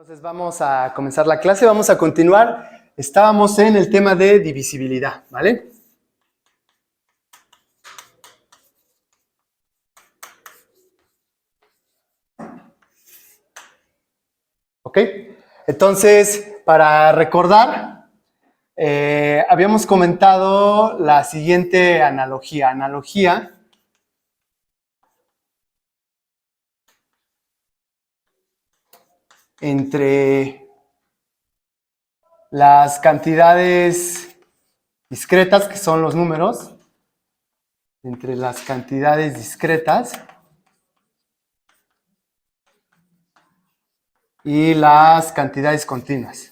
Entonces vamos a comenzar la clase, vamos a continuar. Estábamos en el tema de divisibilidad, ¿vale? ¿Ok? Entonces, para recordar, habíamos comentado la siguiente analogía. Analogía entre las cantidades discretas, que son los números, entre las cantidades discretas y las cantidades continuas.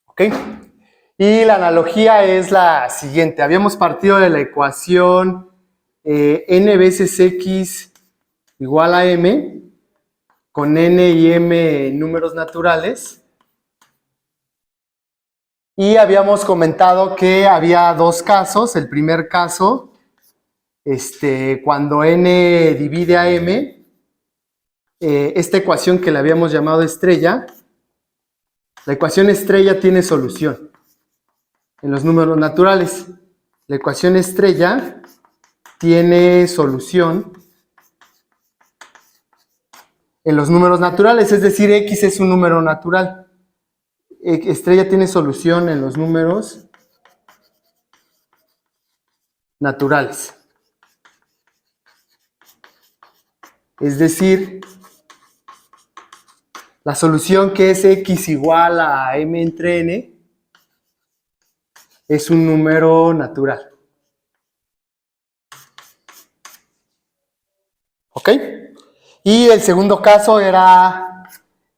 ¿Ok? Y la analogía es la siguiente. Habíamos partido de la ecuación n veces x igual a m, con n y m números naturales. Y habíamos comentado que había dos casos. El primer caso, cuando n divide a m, esta ecuación que le habíamos llamado estrella, la ecuación estrella tiene solución en los números naturales. La ecuación estrella tiene solución en los números naturales, es decir, x es un número natural. Estrella tiene solución en los números naturales. Es decir, la solución que es x igual a m entre n es un número natural. ¿Ok? Y el segundo caso era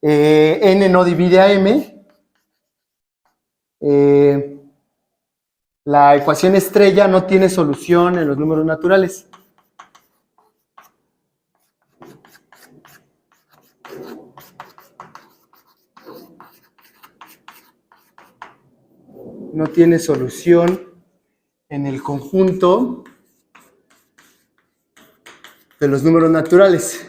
n no divide a m. La ecuación estrella no tiene solución en los números naturales. No tiene solución en el conjunto de los números naturales.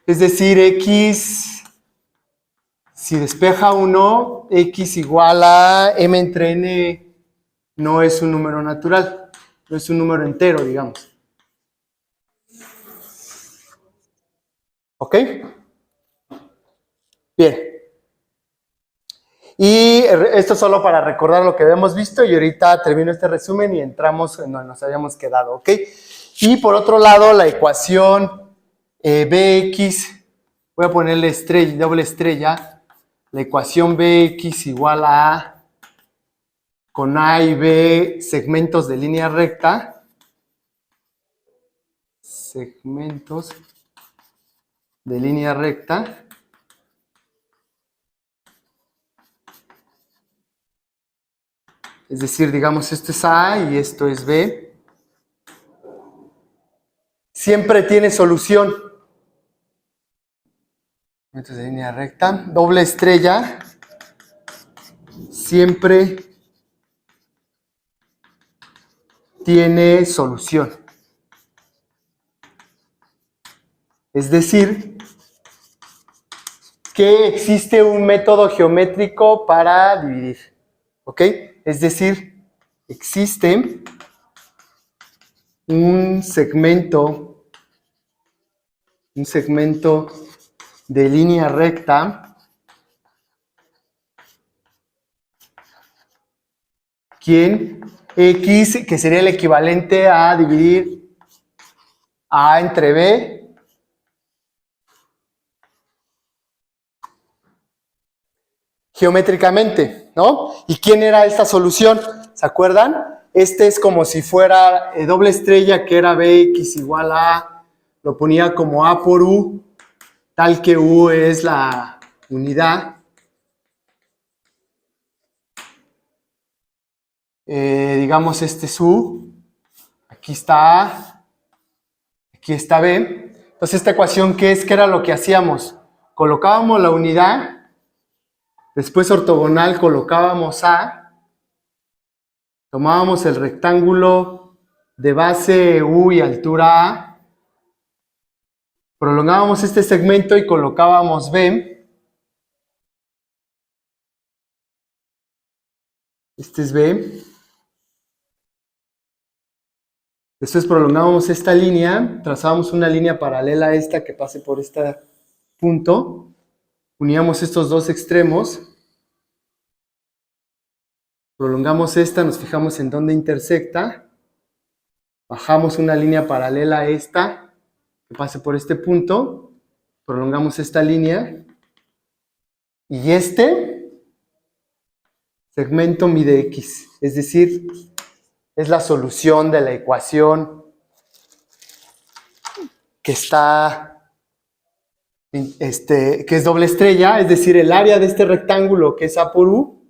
Es decir, x, si despeja 1, x igual a m entre n no es un número natural, no es un número entero, digamos. ¿Ok? Bien. Y esto solo para recordar lo que habíamos visto y ahorita termino este resumen y entramos en donde nos habíamos quedado, ¿ok? Y por otro lado, la ecuación bx, voy a ponerle estrella, doble estrella, la ecuación bx igual a con a y b segmentos de línea recta, segmentos de línea recta, es decir, digamos, esto es A y esto es B, siempre tiene solución. Segmentos de línea recta, doble estrella, siempre tiene solución. Es decir, que existe un método geométrico para dividir. ¿Ok? Es decir, existe un segmento de línea recta quien x, que sería el equivalente a dividir a entre b geométricamente, ¿no? ¿Y quién era esta solución? ¿Se acuerdan? Este es como si fuera doble estrella, que era bx igual a, lo ponía como a por u, tal que u es la unidad. Digamos, este es u, aquí está a, Aquí está B. Entonces, esta ecuación, ¿qué es? ¿Qué era lo que hacíamos? Colocábamos la unidad, después ortogonal colocábamos A, tomábamos el rectángulo de base U y altura A, prolongábamos este segmento y colocábamos B. Este es B. Después prolongábamos esta línea, trazábamos una línea paralela a esta que pase por este punto, uníamos estos dos extremos, prolongamos esta, nos fijamos en dónde intersecta, bajamos una línea paralela a esta que pase por este punto, prolongamos esta línea y este segmento mide X, es decir, es la solución de la ecuación que está, que es doble estrella, es decir, el área de este rectángulo que es A por U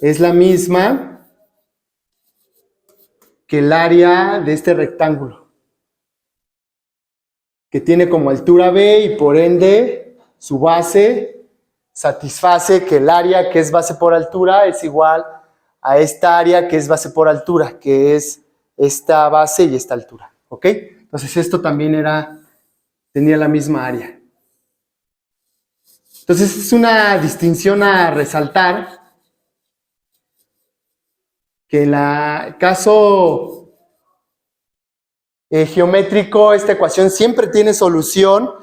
es la misma que el área de este rectángulo, que tiene como altura B y por ende su base satisface que el área que es base por altura es igual a esta área que es base por altura, que es esta base y esta altura, ¿ok? Entonces esto también tenía la misma área. Entonces es una distinción a resaltar, que en el caso geométrico esta ecuación siempre tiene solución.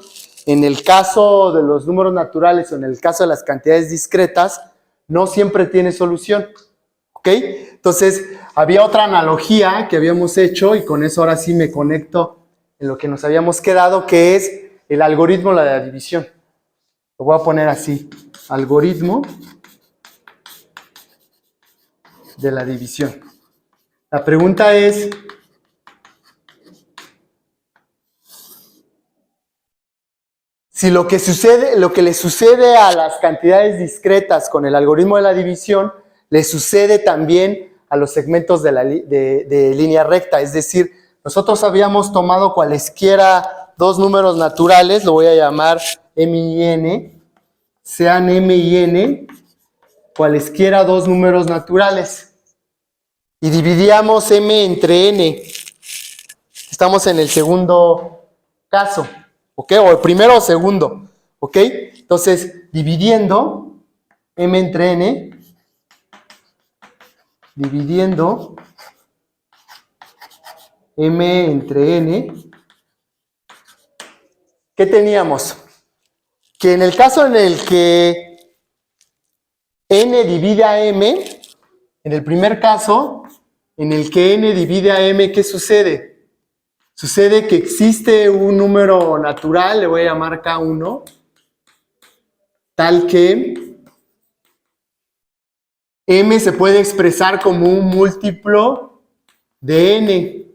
En el caso de los números naturales o en el caso de las cantidades discretas, no siempre tiene solución, ¿ok? Entonces, había otra analogía que habíamos hecho y con eso ahora sí me conecto en lo que nos habíamos quedado, que es el algoritmo de la división. Lo voy a poner así, algoritmo de la división. La pregunta es, si lo que le sucede a las cantidades discretas con el algoritmo de la división, le sucede también a los segmentos de línea recta. Es decir, nosotros habíamos tomado cualesquiera dos números naturales, lo voy a llamar M y N, sean M y N, cualesquiera dos números naturales. Y dividíamos M entre N. Estamos en el segundo caso. ¿Ok? O el primero o segundo. ¿Ok? Entonces, dividiendo M entre N, dividiendo M entre N, ¿qué teníamos? Que en el caso en el que N divide a M, en el primer caso, en el que N divide a M, ¿qué sucede? Sucede que existe un número natural, le voy a llamar K1, tal que M se puede expresar como un múltiplo de N.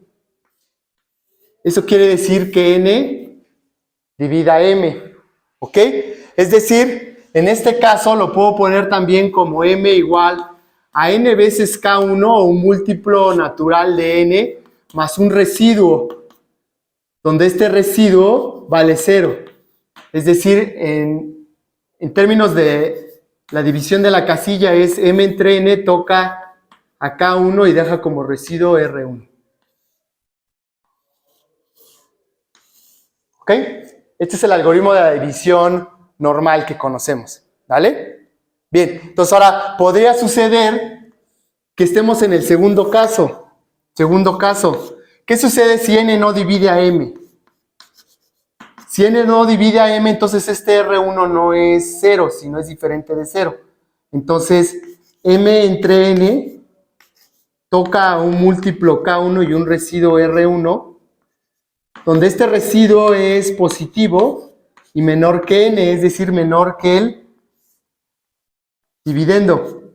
Eso quiere decir que N divida M, ¿ok? Es decir, en este caso lo puedo poner también como M igual a N veces K1 o un múltiplo natural de N más un residuo, donde este residuo vale 0. Es decir, en términos de la división de la casilla es M entre N toca a K1 y deja como residuo R1. ¿Ok? Este es el algoritmo de la división normal que conocemos. ¿Vale? Bien, entonces ahora podría suceder que estemos en el segundo caso. Segundo caso. ¿Qué sucede si N no divide a M? Si N no divide a M, entonces este R1 no es 0, sino es diferente de 0. Entonces, M entre N toca a un múltiplo K1 y un residuo R1, donde este residuo es positivo y menor que N, es decir, menor que el dividendo.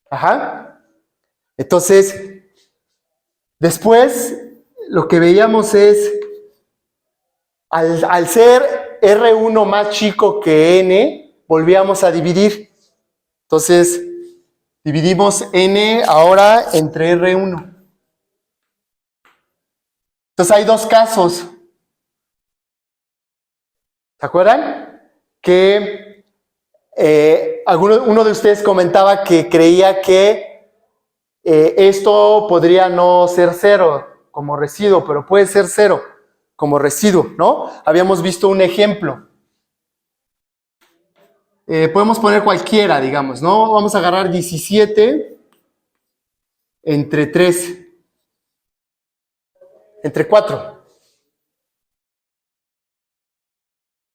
Ajá. Entonces, después, lo que veíamos es, al ser R1 más chico que N, volvíamos a dividir. Entonces, Dividimos n ahora entre R1. Entonces hay dos casos. ¿Se acuerdan? Que uno de ustedes comentaba que creía que esto podría no ser cero como residuo, pero puede ser cero como residuo, ¿no? Habíamos visto un ejemplo. Podemos poner cualquiera, digamos, ¿no? Vamos a agarrar 17 entre 3, entre 4.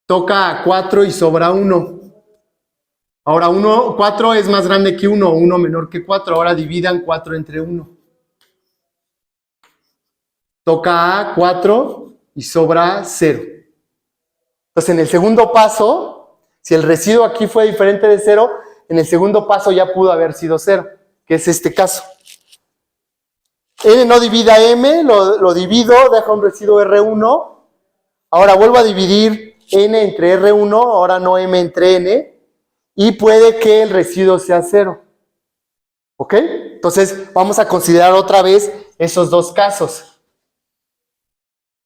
Toca a 4 y sobra 1. Ahora 4 es más grande que 1, 1 menor que 4. Ahora dividan 4 entre 1. Toca a 4 y sobra 0. Entonces en el segundo paso, si el residuo aquí fue diferente de 0, en el segundo paso ya pudo haber sido 0, que es este caso. N no divide a M, lo divido, deja un residuo R1. Ahora vuelvo a dividir N entre R1, ahora no M entre N, y puede que el residuo sea 0. ¿Ok? Entonces vamos a considerar otra vez esos dos casos.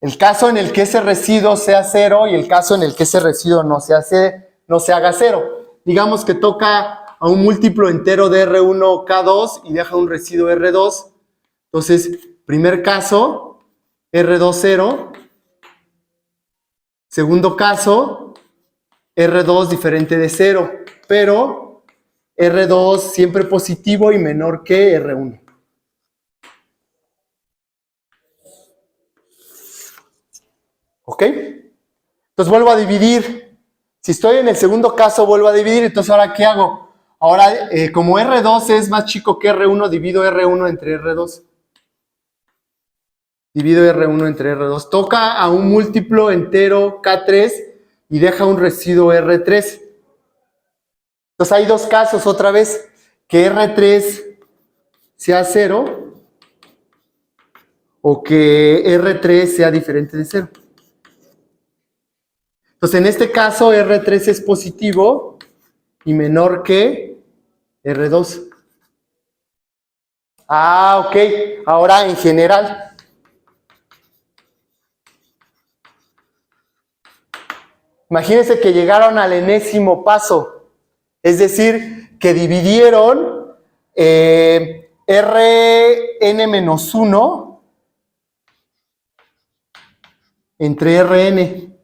El caso en el que ese residuo sea 0 y el caso en el que ese residuo no se haga 0. Digamos que toca a un múltiplo entero de R1 K2 y deja un residuo R2. Entonces, primer caso, R2 0. Segundo caso, R2 diferente de 0, pero R2 siempre positivo y menor que R1. ¿Ok? Entonces vuelvo a dividir. Si estoy en el segundo caso, vuelvo a dividir. Entonces, ¿ahora qué hago? Ahora, como R2 es más chico que R1, divido R1 entre R2. Divido R1 entre R2. Toca a un múltiplo entero K3 y deja un residuo R3. Entonces hay dos casos otra vez. Que R3 sea 0 o que R3 sea diferente de 0. Entonces en este caso R3 es positivo y menor que R2. Ah, ok. Ahora en general. Imagínense que llegaron al enésimo paso. Es decir, que dividieron Rn-1 entre Rn.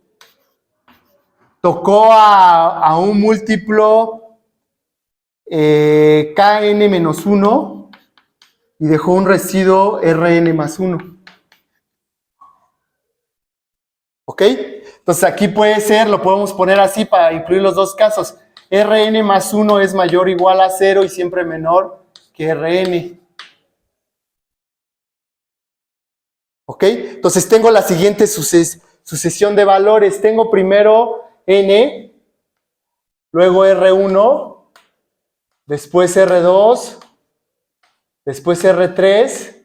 Tocó a un múltiplo Kn-1 y dejó un residuo Rn más 1. ¿Ok? Entonces aquí puede ser, lo podemos poner así para incluir los dos casos. Rn más 1 es mayor o igual a 0 y siempre menor que Rn. ¿Ok? Entonces tengo la siguiente sucesión de valores. Tengo primero N, luego R1, después R2, después R3,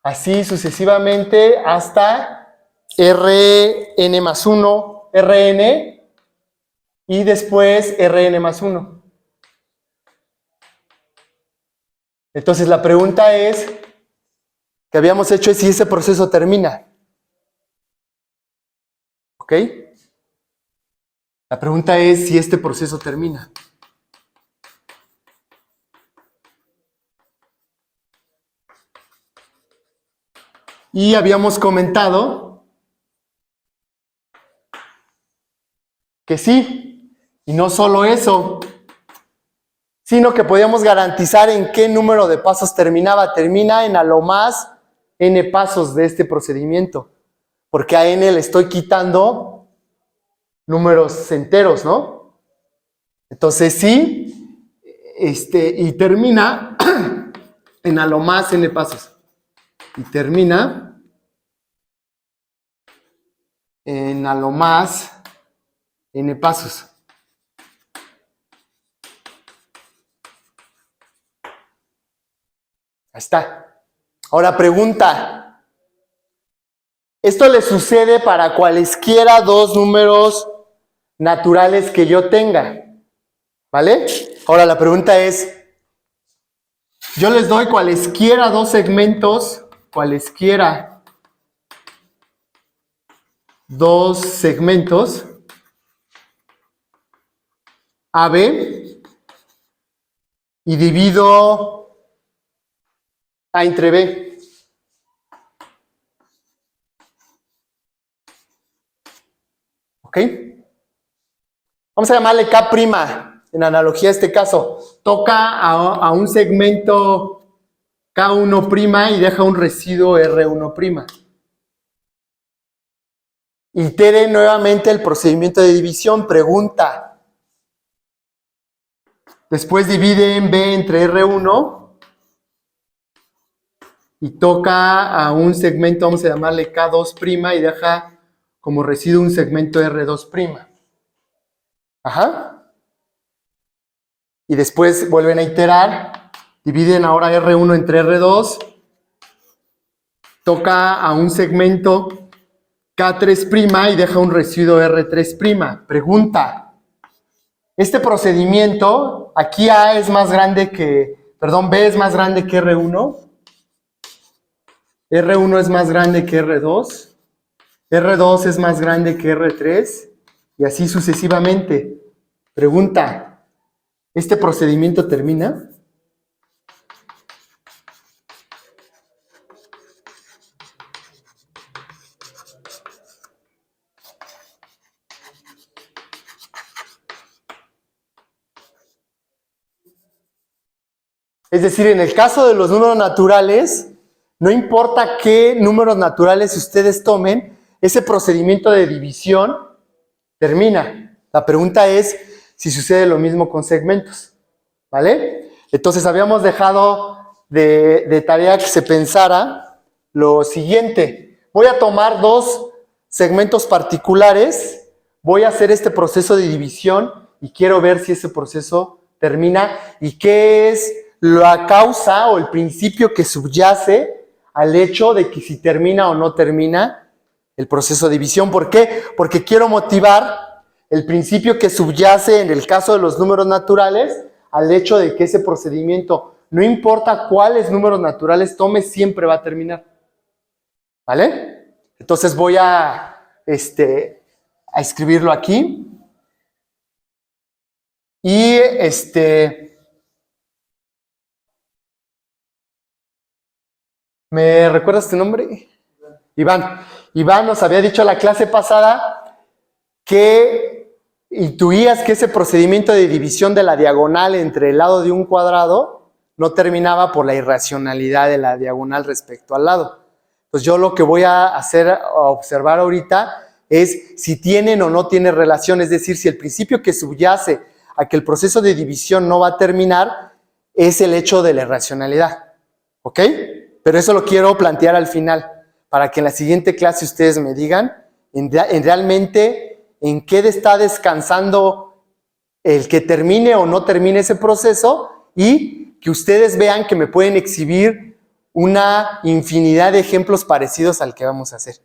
así sucesivamente hasta Rn más 1, Rn, y después Rn más 1. Entonces la pregunta que habíamos hecho es si ese proceso termina. ¿Ok? La pregunta es si este proceso termina. Y habíamos comentado que sí, y no solo eso, sino que podíamos garantizar en qué número de pasos terminaba. Termina en a lo más n pasos de este procedimiento, porque a n le estoy quitando números enteros, ¿no? Entonces sí, y termina en a lo más n pasos. Y termina en a lo más n pasos. Ahí está. Ahora pregunta. Esto le sucede para cualesquiera dos números naturales que yo tenga. ¿Vale? Ahora la pregunta es, Yo les doy cualesquiera dos segmentos, AB, y divido A entre B. ¿Ok? Vamos a llamarle K', en analogía a este caso. Toca a un segmento K1' y deja un residuo R1'. Itere nuevamente el procedimiento de división. Pregunta. Después divide en B entre R1 y toca a un segmento, vamos a llamarle K2' y deja como residuo un segmento R2'. Ajá. Y después vuelven a iterar, dividen ahora R1 entre R2, toca a un segmento K3' y deja un residuo R3'. Pregunta, este procedimiento, aquí A es más grande que, B es más grande que R1, R1 es más grande que R2, R2 es más grande que R3, y así sucesivamente. Pregunta, ¿este procedimiento termina? Es decir, en el caso de los números naturales, no importa qué números naturales ustedes tomen, ese procedimiento de división termina. La pregunta es si sucede lo mismo con segmentos, ¿vale? Entonces habíamos dejado de tarea que se pensara lo siguiente. Voy a tomar dos segmentos particulares, voy a hacer este proceso de división y quiero ver si ese proceso termina y qué es la causa o el principio que subyace al hecho de que si termina o no termina el proceso de división. ¿Por qué? Porque quiero motivar el principio que subyace en el caso de los números naturales al hecho de que ese procedimiento, no importa cuáles números naturales tome, siempre va a terminar. ¿Vale? Entonces voy a escribirlo aquí. Y ¿me recuerdas tu nombre? Iván. Iván nos había dicho la clase pasada que intuías que ese procedimiento de división de la diagonal entre el lado de un cuadrado no terminaba por la irracionalidad de la diagonal respecto al lado. Pues yo lo que voy a observar ahorita es si tienen o no tienen relación, es decir, si el principio que subyace a que el proceso de división no va a terminar es el hecho de la irracionalidad. ¿Ok? Pero eso lo quiero plantear al final, para que en la siguiente clase ustedes me digan realmente en qué está descansando el que termine o no termine ese proceso y que ustedes vean que me pueden exhibir una infinidad de ejemplos parecidos al que vamos a hacer.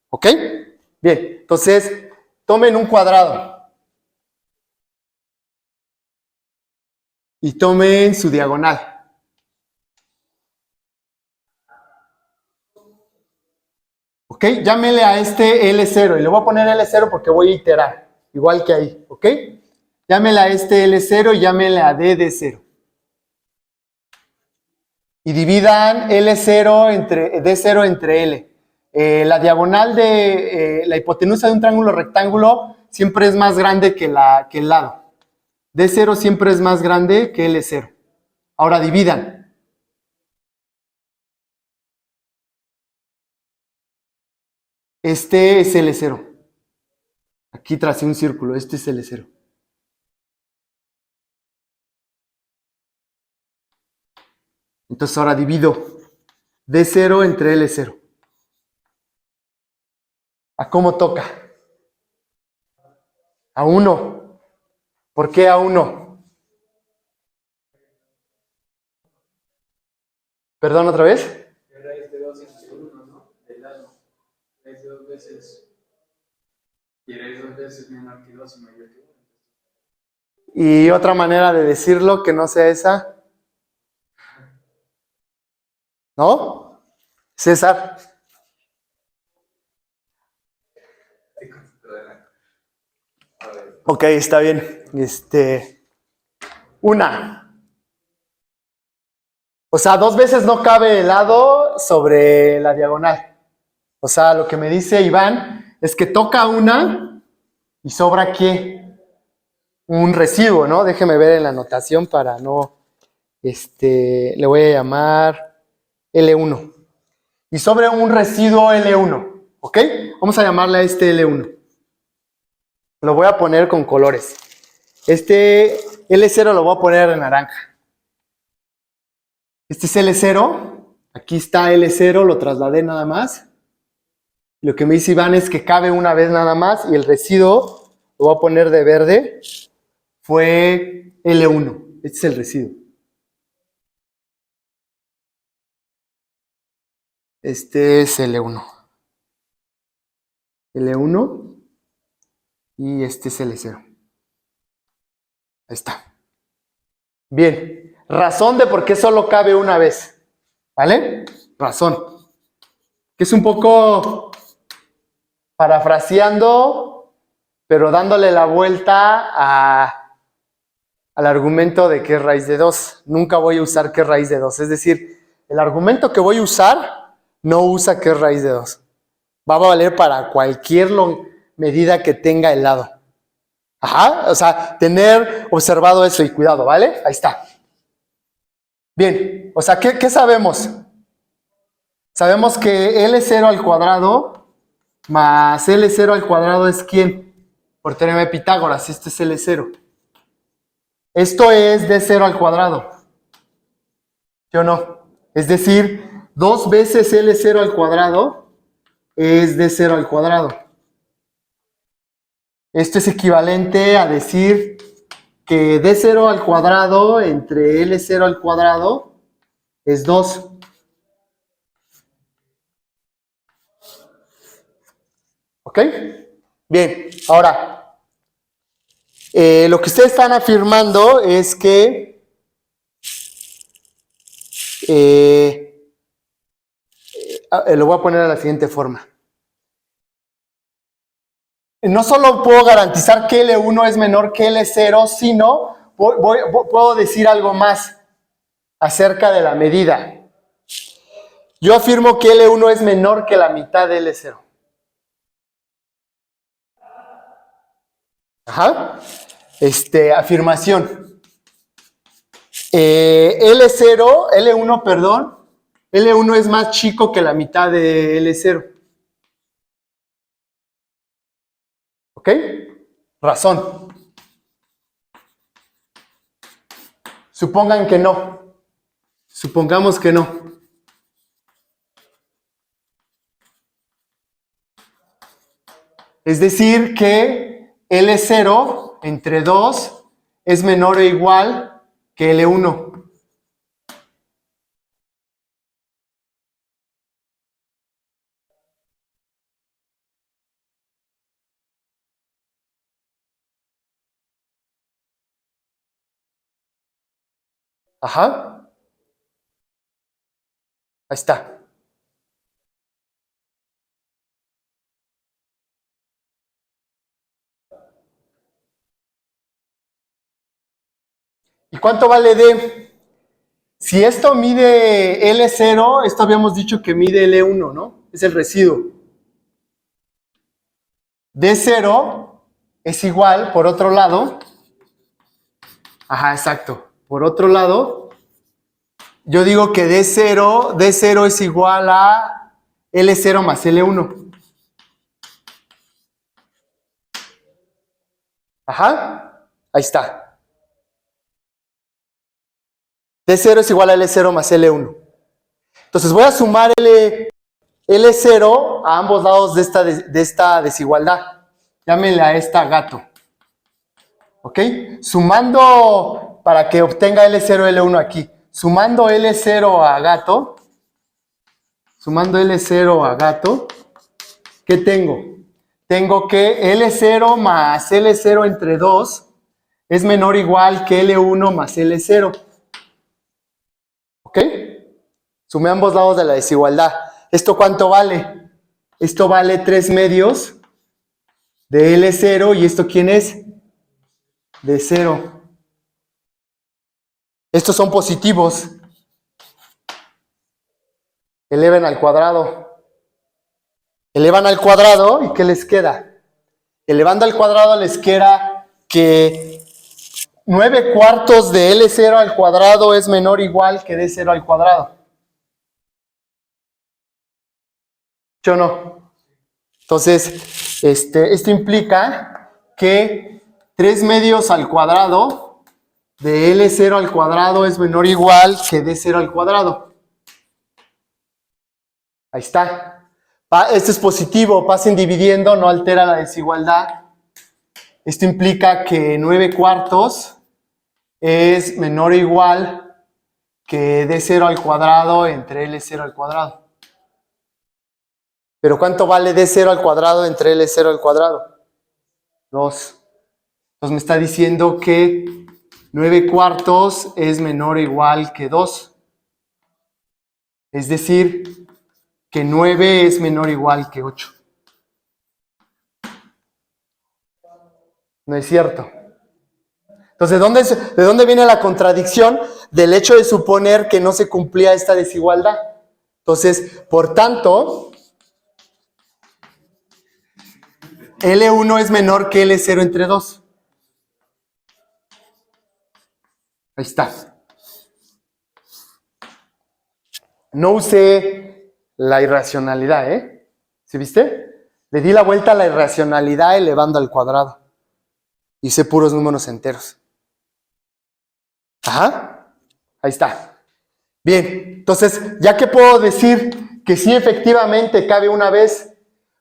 ¿Ok? Bien, entonces tomen un cuadrado y tomen su diagonal. ¿Ok? Llámele a este L0 y le voy a poner L0 porque voy a iterar, igual que ahí. ¿Ok? Llámele a este L0 y llámele a D0. Y dividan L0 entre D0 entre L. La diagonal de la hipotenusa de un triángulo rectángulo siempre es más grande que el lado. D0 siempre es más grande que L0. Ahora dividan. Este es L0. Aquí tracé un círculo, este es L0. Entonces ahora divido D0 entre L0. ¿A cómo toca? A 1. ¿Por qué a 1? ¿Perdón otra vez? Raíz de 2 entre 1, ¿no? Del lado. Raíz de 2 veces. Y raíz de 2 veces menor que 2 y mayor que 1. Y otra manera de decirlo que no sea esa. ¿No? César. Ok, está bien. Una. O sea, 2 veces no cabe el lado sobre la diagonal. O sea, lo que me dice Iván es que toca una y sobra ¿qué? Un residuo, ¿no? Déjeme ver en la anotación para no, le voy a llamar L1. Y sobre un residuo L1, ¿ok? Vamos a llamarle a este L1. Lo voy a poner con colores. Este L0 lo voy a poner en naranja. Este es L0. Aquí está L0, lo trasladé nada más. Lo que me dice Iván es que cabe una vez nada más y el residuo, lo voy a poner de verde, fue L1. Este es el residuo. Este es L1. L1 y este es L0. Ahí está. Bien. Razón de por qué solo cabe una vez. ¿Vale? Razón. Que es un poco parafraseando, pero dándole la vuelta al argumento de que es raíz de 2. Nunca voy a usar que es raíz de 2. Es decir, el argumento que voy a usar no usa que es raíz de 2. Va a valer para cualquier medida que tenga el lado. Ajá, o sea, tener observado eso y cuidado, ¿vale? Ahí está. Bien, o sea, ¿qué sabemos? Sabemos que L0 al cuadrado más L0 al cuadrado es ¿quién? Por teorema de Pitágoras, este es L0. Esto es D0 al cuadrado. ¿Sí o no? Es decir, 2 veces L0 al cuadrado es D0 al cuadrado. Esto es equivalente a decir que D0 al cuadrado entre L0 al cuadrado es 2. ¿Ok? Bien, ahora, lo que ustedes están afirmando es que lo voy a poner de la siguiente forma. No solo puedo garantizar que L1 es menor que L0, sino puedo decir algo más acerca de la medida. Yo afirmo que L1 es menor que la mitad de L0. Ajá. Afirmación. L1, perdón. L1 es más chico que la mitad de L0. ¿Ok? Razón. Supongan que no. Supongamos que no. Es decir, que L0 entre 2 es menor o igual que L1. Ajá. Ahí está. ¿Y cuánto vale D? Si esto mide L0, esto habíamos dicho que mide L1, ¿no? Es el residuo. D0 es igual, por otro lado. Ajá, exacto. Por otro lado, yo digo que D0 es igual a L0 más L1. Ajá, ahí está. D0 es igual a L0 más L1. Entonces voy a sumar L0 a ambos lados de esta desigualdad. Llámenle a esta gato. ¿Ok? Sumando, para que obtenga L0, L1 aquí. Sumando L0 a gato. Sumando L0 a gato. ¿Qué tengo? Tengo que L0 más L0 entre 2 es menor o igual que L1 más L0. ¿Ok? Sumé ambos lados de la desigualdad. ¿Esto cuánto vale? Esto vale 3 medios de L0. ¿Y esto quién es? De 0. Estos son positivos. Eleven al cuadrado. Elevan al cuadrado, ¿y qué les queda? Elevando al cuadrado les queda que 9 cuartos de L0 al cuadrado es menor o igual que D0 al cuadrado. ¿Sí o no? Entonces, esto implica que 3 medios al cuadrado de L0 al cuadrado es menor o igual que D0 al cuadrado. Ahí está. Esto es positivo, pasen dividiendo, no altera la desigualdad. Esto implica que 9 cuartos es menor o igual que D0 al cuadrado entre L0 al cuadrado. ¿Pero cuánto vale D0 al cuadrado entre L0 al cuadrado? 2. Entonces me está diciendo que 9 cuartos es menor o igual que 2. Es decir, que 9 es menor o igual que 8. No es cierto. Entonces, ¿de dónde viene la contradicción? Del hecho de suponer que no se cumplía esta desigualdad. Entonces, por tanto, L1 es menor que L0 entre 2. Ahí está. No usé la irracionalidad, ¿eh? ¿Sí viste? Le di la vuelta a la irracionalidad elevando al cuadrado. Hice puros números enteros. Ajá. Ahí está. Bien, entonces, ya que puedo decir que sí efectivamente cabe una vez,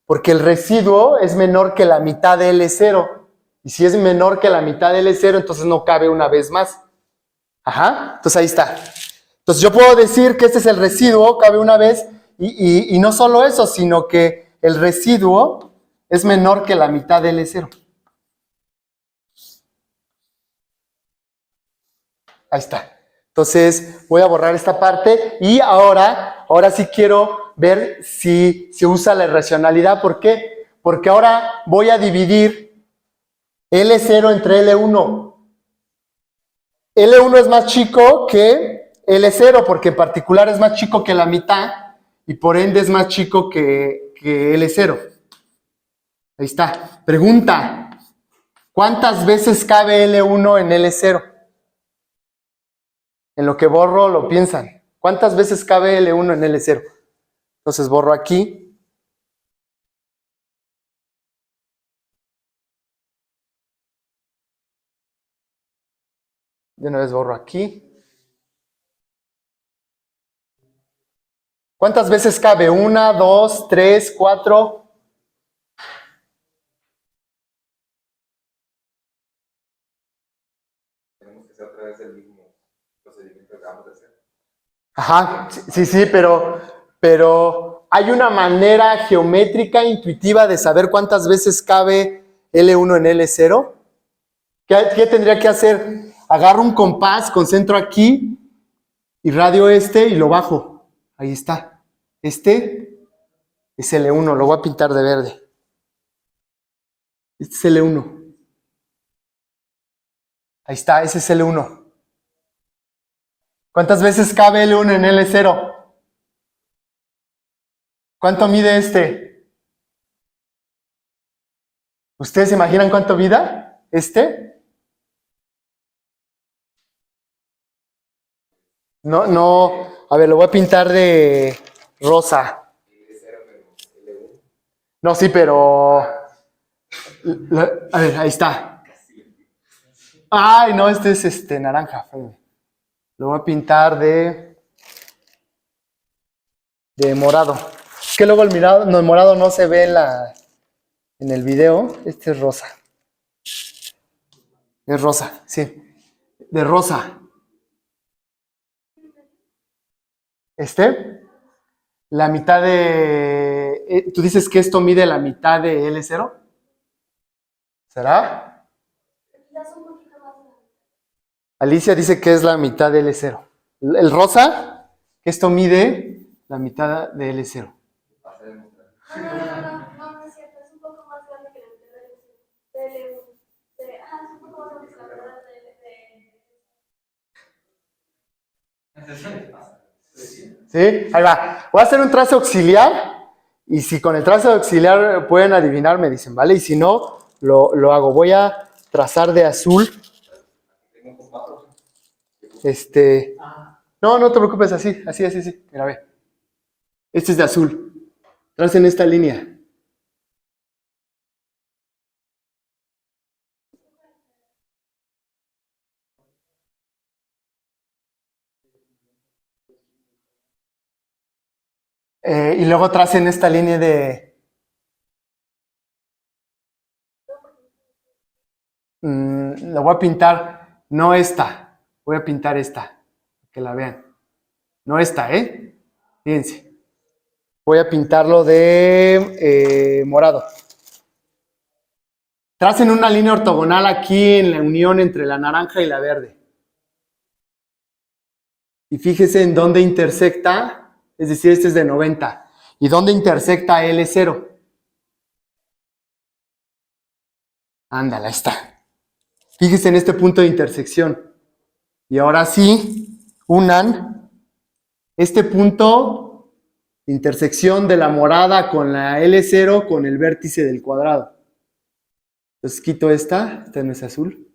porque el residuo es menor que la mitad de L0. Y si es menor que la mitad de L0, entonces no cabe una vez más. Ajá, entonces ahí está. Entonces yo puedo decir que este es el residuo, cabe una vez, y no solo eso, sino que el residuo es menor que la mitad de L0. Ahí está. Entonces voy a borrar esta parte y ahora sí quiero ver si se usa la irracionalidad. ¿Por qué? Porque ahora voy a dividir L0 entre L1. L1 es más chico que L0 porque en particular es más chico que la mitad y por ende es más chico que L0. Ahí está. Pregunta, ¿cuántas veces cabe L1 en L0? En lo que borro lo piensan. ¿Cuántas veces cabe L1 en L0? Entonces borro aquí. De una vez borro aquí. ¿Cuántas veces cabe? 1, 2, 3, 4. Tenemos que hacer otra vez el mismo procedimiento que acabamos de hacer. Ajá, sí, pero hay una manera geométrica intuitiva de saber cuántas veces cabe L1 en L0. ¿Qué tendría que hacer? Agarro un compás, concentro aquí y radio y lo bajo. Ahí está. Este es L1, lo voy a pintar de verde. Este es L1. Ahí está, ese es L1. ¿Cuántas veces cabe L1 en L0? ¿Cuánto mide este? ¿Ustedes se imaginan cuánto mida este? No, a ver, lo voy a pintar de rosa. No, sí, pero... A ver, ahí está. Ay, no, este es naranja. Lo voy a pintar de morado. Es que luego el morado no se ve en el video. Este es rosa. Es rosa, sí. De rosa. La mitad de... ¿Tú dices que esto mide la mitad de L0? ¿Será? Alicia dice que es la mitad de L0. ¿El rosa? que esto mide la mitad de L0. No es cierto, es un poco más grande que la mitad de L1. Es un poco más grande que la mitad ¿Sí? Ahí va. Voy a hacer un trazo auxiliar y si con el trazo auxiliar pueden adivinar, me dicen, ¿vale? Y si no, lo hago. Voy a trazar de azul. No, no te preocupes, así. Mira, ve. Este es de azul. Tracen esta línea. Y luego tracen esta línea de... la voy a pintar, no esta. Voy a pintar esta, que la vean. No esta, ¿eh? Fíjense. Voy a pintarlo de morado. Tracen una línea ortogonal aquí en la unión entre la naranja y la verde. Y fíjese en dónde intersecta, es decir, este es de 90. ¿Y dónde intersecta L0? Ándale, ahí está. Fíjese en este punto de intersección. Y ahora sí, unan este punto de intersección de la morada con la L0 con el vértice del cuadrado. Entonces quito esta no es azul.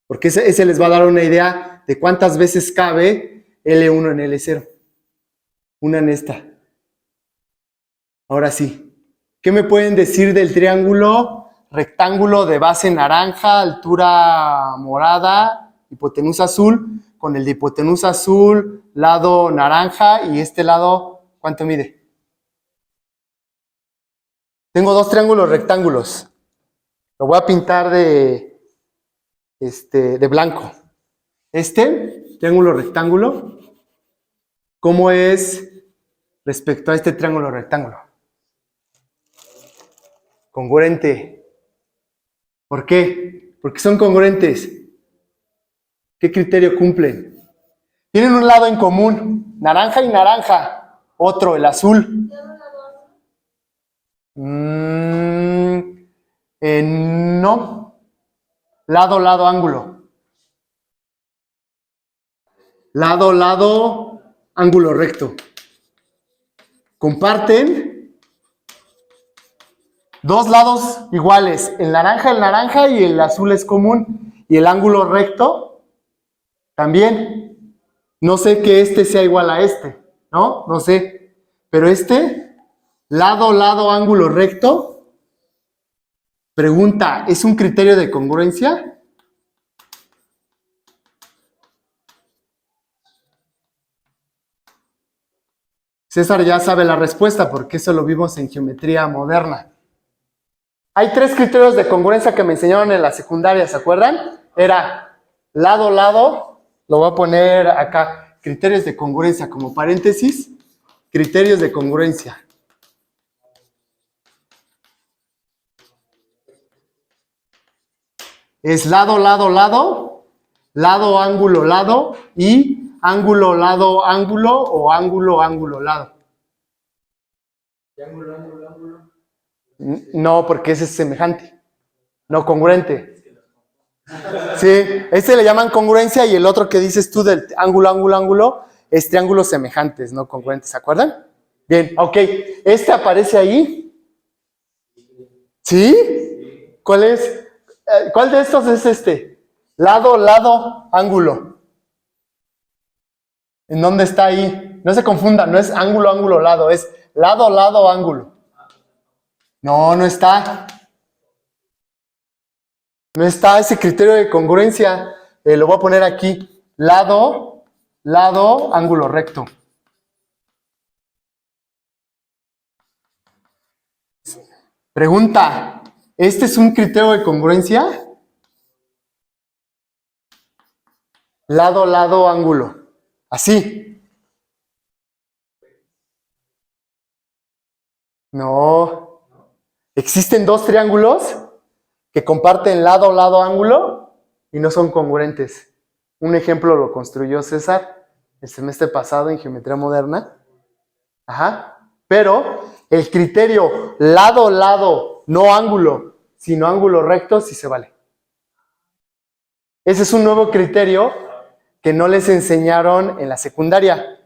Porque ese les va a dar una idea de cuántas veces cabe L1 en L0. Unan esta. Ahora sí. ¿Qué me pueden decir del triángulo rectángulo de base naranja, altura morada, hipotenusa azul, con el de hipotenusa azul, lado naranja y este lado, ¿cuánto mide? Tengo dos triángulos rectángulos. Lo voy a pintar de blanco. Este triángulo rectángulo, ¿cómo es respecto a este triángulo rectángulo? Congruente. ¿Por qué? Porque son congruentes. ¿Qué criterio cumplen? Tienen un lado en común, naranja y naranja. Otro, el azul. No. Lado, lado, ángulo. Lado, lado, ángulo recto. Comparten dos lados iguales. El naranja y el azul es común. Y el ángulo recto también. No sé que este sea igual a este, ¿no? No sé. Pero lado, lado, ángulo recto. Pregunta, ¿es un criterio de congruencia? César ya sabe la respuesta porque eso lo vimos en geometría moderna. Hay tres criterios de congruencia que me enseñaron en la secundaria, ¿se acuerdan? Era lado, lado, lo voy a poner acá, criterios de congruencia como paréntesis, criterios de congruencia. Es lado, lado, lado, lado, ángulo, lado y ángulo, lado, ángulo o ángulo, ángulo, lado. ¿Y ángulo, ángulo, ángulo? No, porque ese es semejante, no congruente. Sí, ese le llaman congruencia y el otro que dices tú del ángulo, ángulo, ángulo, es triángulos semejantes, no congruentes, ¿se acuerdan? Bien, ok. ¿Este aparece ahí? ¿Sí? ¿Cuál es? ¿Cuál de estos es este? Lado, lado, ángulo. ¿En dónde está ahí? No se confundan, no es ángulo, ángulo, lado, es lado, lado, ángulo. No, no está. No está ese criterio de congruencia. Lo voy a poner aquí. Lado, lado, ángulo recto. Pregunta, ¿este es un criterio de congruencia? Lado, lado, ángulo. Así. No. Existen dos triángulos que comparten lado, lado, ángulo y no son congruentes. Un ejemplo lo construyó César el semestre pasado en geometría moderna. Ajá. Pero el criterio lado, lado, no ángulo, sino ángulo recto, sí se vale. Ese es un nuevo criterio que no les enseñaron en la secundaria,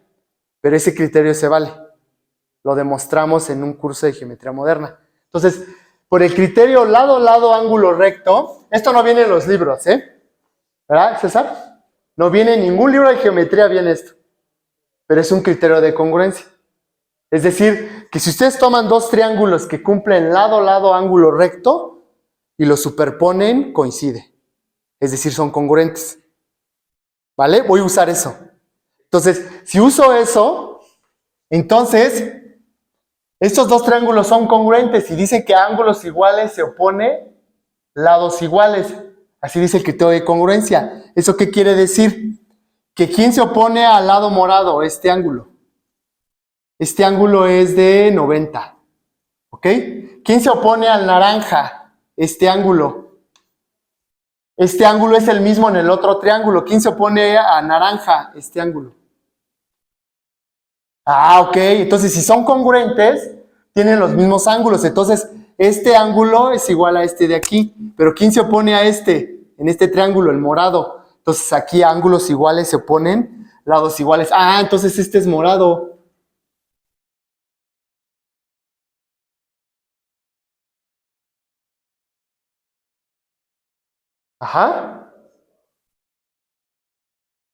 pero ese criterio se vale. Lo demostramos en un curso de geometría moderna. Entonces, por el criterio lado, lado, ángulo recto, esto no viene en los libros, ¿verdad, César? No viene en ningún libro de geometría, viene esto. Pero es un criterio de congruencia. Es decir, que si ustedes toman dos triángulos que cumplen lado, lado, ángulo recto y los superponen, coincide. Es decir, son congruentes. ¿Vale? Voy a usar eso. Entonces, si uso eso, entonces, estos dos triángulos son congruentes y dicen que a ángulos iguales se opone lados iguales. Así dice el criterio de congruencia. ¿Eso qué quiere decir? Que ¿quién se opone al lado morado? Este ángulo. Este ángulo es de 90. ¿Ok? ¿Quién se opone al naranja? Este ángulo. Este ángulo es el mismo en el otro triángulo. ¿Quién se opone a naranja? Este ángulo. Ah, ok. Entonces, si son congruentes, tienen los mismos ángulos. Entonces, este ángulo es igual a este de aquí. Pero ¿quién se opone a este? En este triángulo, el morado. Entonces, aquí ángulos iguales se oponen, lados iguales. Ah, entonces este es morado. Ajá.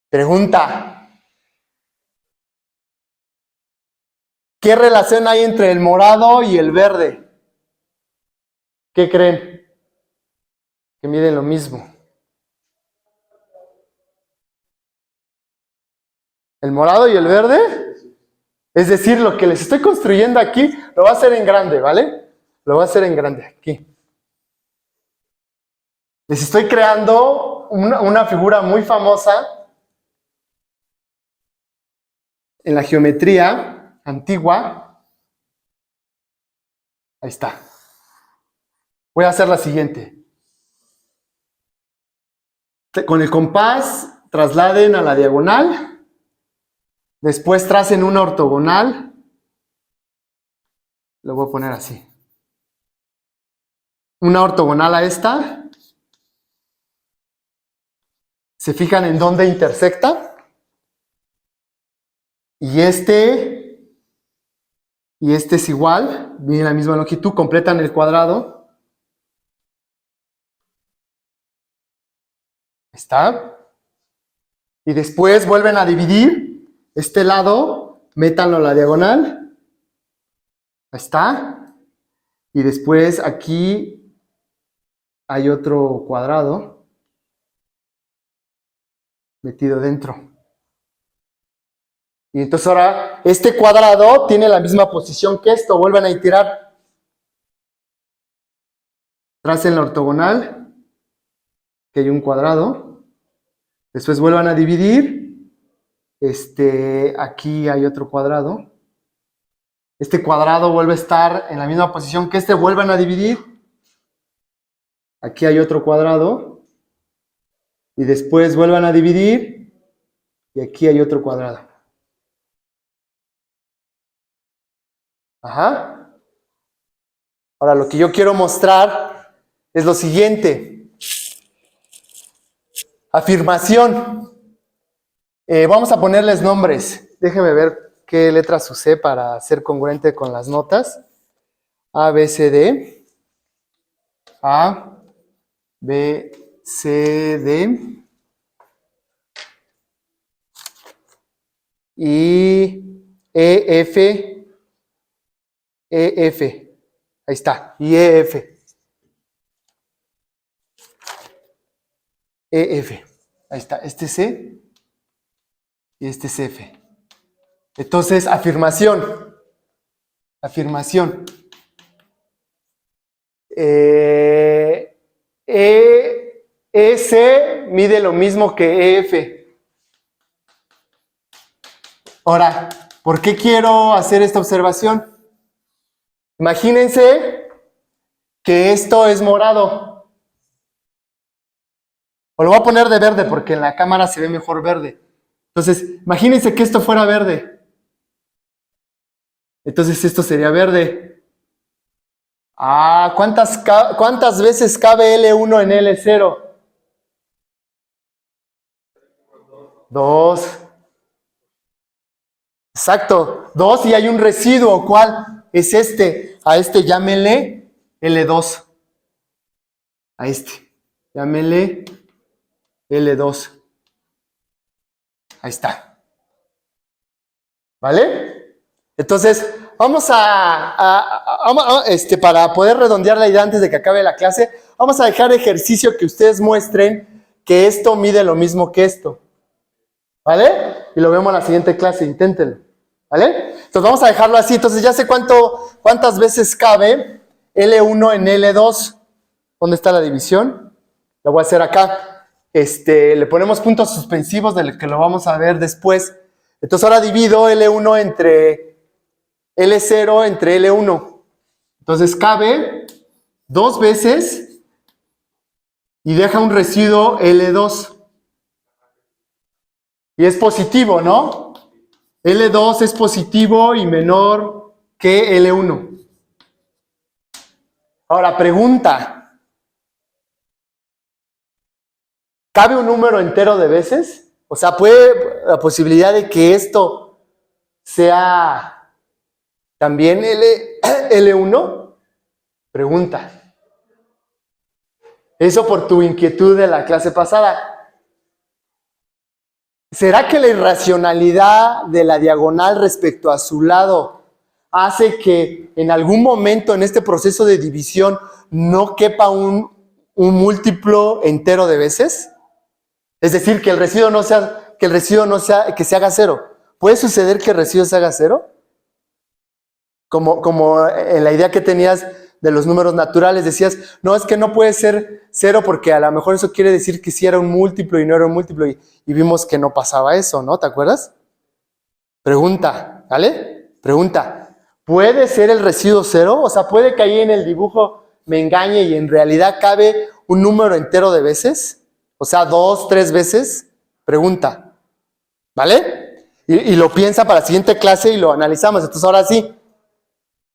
Pregunta. ¿Qué relación hay entre el morado y el verde? ¿Qué creen? Que miden lo mismo. ¿El morado y el verde? Es decir, lo que les estoy construyendo aquí, lo voy a hacer en grande, ¿vale? Lo voy a hacer en grande, aquí. Les estoy creando una figura muy famosa en la geometría antigua. Ahí está. Voy a hacer la siguiente. Con el compás, trasladen a la diagonal. Después tracen una ortogonal. Lo voy a poner así. Una ortogonal a esta. ¿Se fijan en dónde intersecta? Y este es igual, viene la misma longitud, completan el cuadrado. ¿Está? Y después vuelven a dividir este lado, métanlo a la diagonal. Ahí está. Y después aquí hay otro cuadrado metido dentro. Y entonces ahora este cuadrado tiene la misma posición que esto. Vuelven a iterar. Tracen la ortogonal, que hay un cuadrado. Después vuelvan a dividir. Aquí hay otro cuadrado. Este cuadrado vuelve a estar en la misma posición que este. Vuelvan a dividir. Aquí hay otro cuadrado. Y después vuelvan a dividir. Y aquí hay otro cuadrado. Ajá. Ahora lo que yo quiero mostrar es lo siguiente. Afirmación. Vamos a ponerles nombres. Déjenme ver qué letras usé para ser congruente con las notas. A, B, C, D. A, B, C, D. Y E, F. E, F. Ahí está. Y E, F. E, F. Ahí está. Este es C. Y este es F. Entonces, afirmación. Afirmación. EC mide lo mismo que EF. Ahora, ¿por qué quiero hacer esta observación? Imagínense que esto es morado. O lo voy a poner de verde porque en la cámara se ve mejor verde. Entonces, imagínense que esto fuera verde. Entonces esto sería verde. Ah, ¿cuántas veces cabe L1 en L0? 2. Exacto, 2 y hay un residuo. ¿Cuál? Es este. A este llámele L2. A este. Llámele L2. Ahí está. ¿Vale? Entonces, vamos para poder redondear la idea antes de que acabe la clase, vamos a dejar ejercicio que ustedes muestren que esto mide lo mismo que esto. ¿Vale? Y lo vemos en la siguiente clase, inténtenlo. ¿Vale? Entonces vamos a dejarlo así. Entonces ya sé cuántas veces cabe L1 en L2. ¿Dónde está la división? Lo voy a hacer acá. Le ponemos puntos suspensivos del que lo vamos a ver después. Entonces ahora divido L1 entre L0 entre L1. Entonces cabe 2 veces y deja un residuo L2. Y es positivo, ¿no? L2 es positivo y menor que L1. Ahora, pregunta. ¿Cabe un número entero de veces? O sea, ¿puede la posibilidad de que esto sea también L1? Pregunta. Eso por tu inquietud de la clase pasada. ¿Será que la irracionalidad de la diagonal respecto a su lado hace que en algún momento en este proceso de división no quepa un múltiplo entero de veces? Es decir, que el residuo no sea, que se haga cero. ¿Puede suceder que el residuo se haga cero? Como en la idea que tenías de los números naturales, decías, no, es que no puede ser cero porque a lo mejor eso quiere decir que sí era un múltiplo y no era un múltiplo y vimos que no pasaba eso, ¿no? ¿Te acuerdas? Pregunta, ¿vale? Pregunta, ¿puede ser el residuo cero? O sea, ¿puede que ahí en el dibujo me engañe y en realidad cabe un número entero de veces? O sea, 2, 3 veces. Pregunta, ¿vale? Y lo piensa para la siguiente clase y lo analizamos. Entonces ahora sí,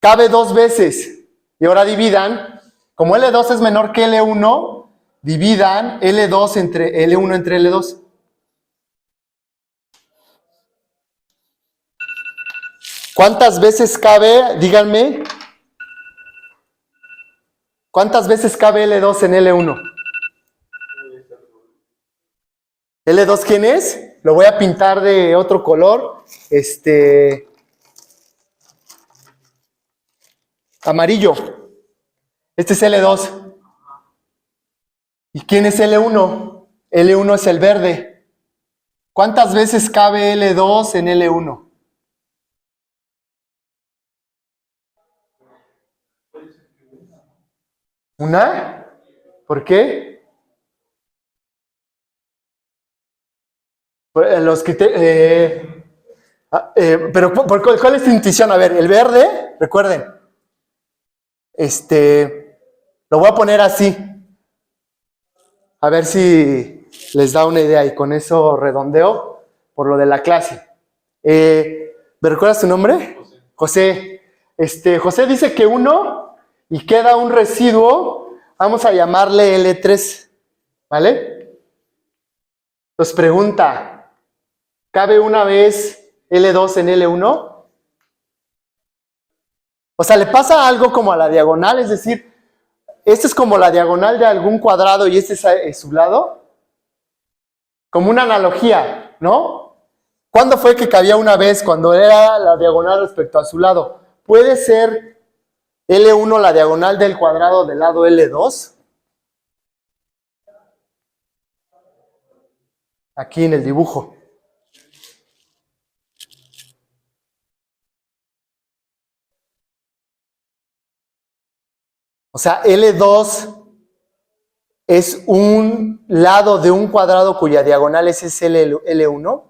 cabe 2 veces. Y ahora dividan, como L2 es menor que L1, dividan L1 entre L2. ¿Cuántas veces cabe? Díganme. ¿Cuántas veces cabe L2 en L1? ¿L2 quién es? Lo voy a pintar de otro color. Amarillo. Este es L2. ¿Y quién es L1? L1 es el verde. ¿Cuántas veces cabe L2 en L1? ¿Una? ¿Por qué? Pero ¿cuál es tu intuición? A ver, el verde, recuerden. Lo voy a poner así. A ver si les da una idea y con eso redondeo por lo de la clase. ¿Me recuerdas tu nombre? José. José dice que 1 y queda un residuo. Vamos a llamarle L3. ¿Vale? Nos pregunta, ¿cabe una vez L2 en L1? O sea, le pasa algo como a la diagonal, es decir, este es como la diagonal de algún cuadrado y este es su lado. Como una analogía, ¿no? ¿Cuándo fue que cabía una vez? Cuando era la diagonal respecto a su lado. ¿Puede ser L1 la diagonal del cuadrado del lado L2? Aquí en el dibujo. O sea, L2 es un lado de un cuadrado cuya diagonal es L1.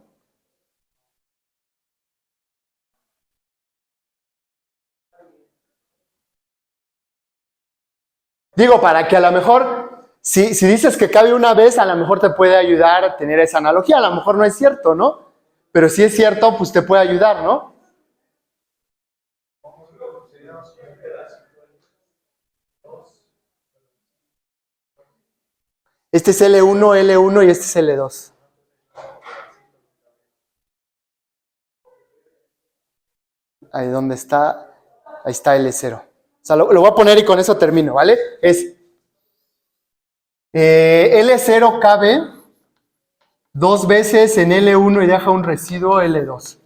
Digo, para que a lo mejor, si dices que cabe una vez, a lo mejor te puede ayudar a tener esa analogía. A lo mejor no es cierto, ¿no? pero si es cierto, pues te puede ayudar, ¿no? Este es L1, L1 y este es L2. Ahí donde está, ahí está L0. O sea, lo voy a poner y con eso termino, ¿vale? Es L0 cabe 2 veces en L1 y deja un residuo L2.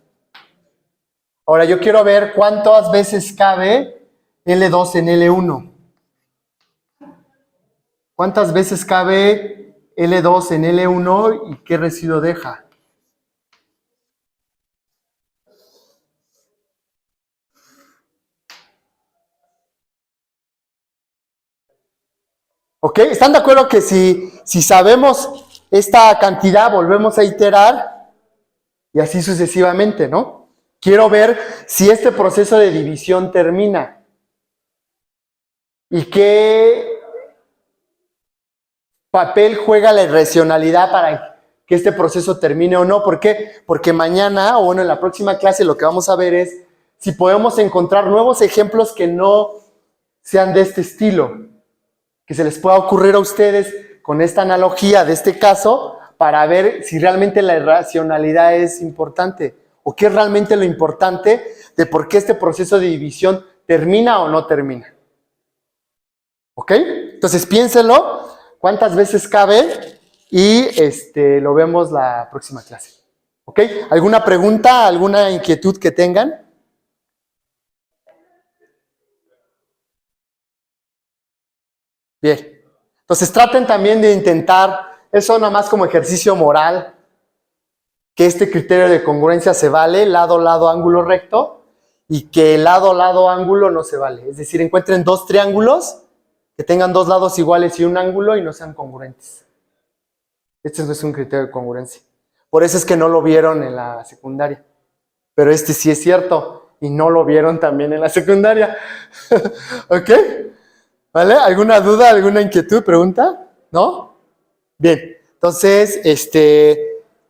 Ahora yo quiero ver cuántas veces cabe L2 en L1. ¿Cuántas veces cabe L2 en L1 y qué residuo deja? ¿Ok? ¿Están de acuerdo que si sabemos esta cantidad, volvemos a iterar y así sucesivamente, ¿no? Quiero ver si este proceso de división termina y qué papel juega la irracionalidad para que este proceso termine o no. ¿Por qué? Porque mañana, o bueno, en la próxima clase lo que vamos a ver es si podemos encontrar nuevos ejemplos que no sean de este estilo, que se les pueda ocurrir a ustedes con esta analogía de este caso para ver si realmente la irracionalidad es importante o qué es realmente lo importante de por qué este proceso de división termina o no termina. ¿Ok? Entonces piénsenlo, cuántas veces cabe y lo vemos la próxima clase. ¿Ok? ¿Alguna pregunta, alguna inquietud que tengan? Bien. Entonces traten también de intentar, eso nada más como ejercicio moral, que este criterio de congruencia se vale, lado, lado, ángulo recto, y que lado, lado, ángulo no se vale. Es decir, encuentren dos triángulos que tengan dos lados iguales y un ángulo y no sean congruentes. Este no es un criterio de congruencia. Por eso es que no lo vieron en la secundaria. Pero este sí es cierto y no lo vieron también en la secundaria. ¿Ok? ¿Vale? ¿Alguna duda, alguna inquietud, pregunta? ¿No? Bien. Entonces,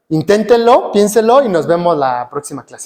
inténtenlo, piénsenlo y nos vemos la próxima clase.